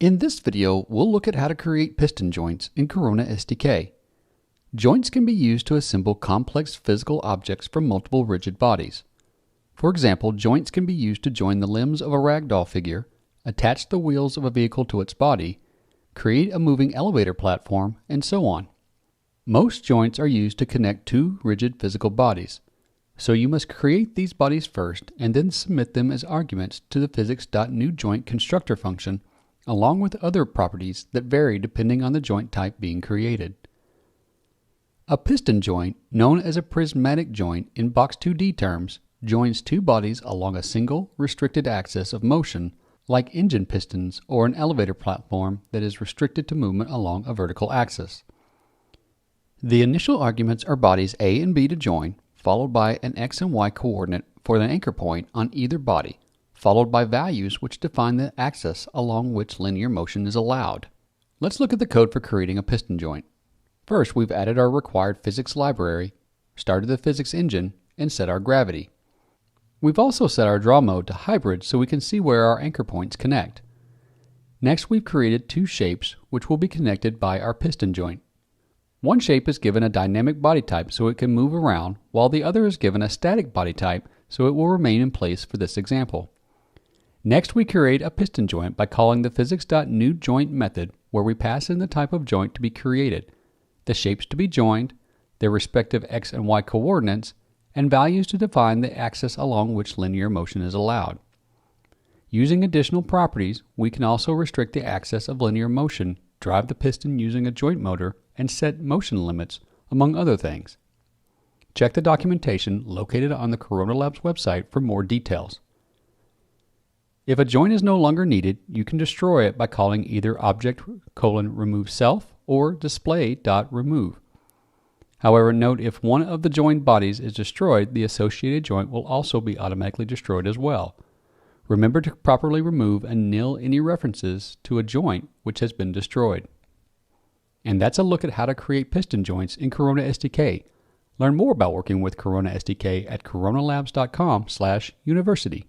In this video, we'll look at how to create piston joints in Corona SDK. Joints can be used to assemble complex physical objects from multiple rigid bodies. For example, joints can be used to join the limbs of a ragdoll figure, attach the wheels of a vehicle to its body, create a moving elevator platform, and so on. Most joints are used to connect two rigid physical bodies, so you must create these bodies first and then submit them as arguments to the physics.newJointConstructor function, along with other properties that vary depending on the joint type being created. A piston joint, known as a prismatic joint in Box 2D terms, joins two bodies along a single restricted axis of motion, like engine pistons or an elevator platform that is restricted to movement along a vertical axis. The initial arguments are bodies A and B to join, followed by an X and Y coordinate for the anchor point on either body, followed by values which define the axis along which linear motion is allowed. Let's look at the code for creating a piston joint. First, we've added our required physics library, started the physics engine, and set our gravity. We've also set our draw mode to hybrid so we can see where our anchor points connect. Next, we've created two shapes which will be connected by our piston joint. One shape is given a dynamic body type so it can move around, while the other is given a static body type so it will remain in place for this example. Next, we create a piston joint by calling the physics.newJoint method, where we pass in the type of joint to be created, the shapes to be joined, their respective X and Y coordinates, and values to define the axis along which linear motion is allowed. Using additional properties, we can also restrict the axis of linear motion, drive the piston using a joint motor, and set motion limits, among other things. Check the documentation located on the Corona Labs website for more details. If a joint is no longer needed, you can destroy it by calling either object:"removeSelf" or display.remove. However, note if one of the joined bodies is destroyed, the associated joint will also be automatically destroyed as well. Remember to properly remove and nil any references to a joint which has been destroyed. And that's a look at how to create piston joints in Corona SDK. Learn more about working with Corona SDK at coronalabs.com/university.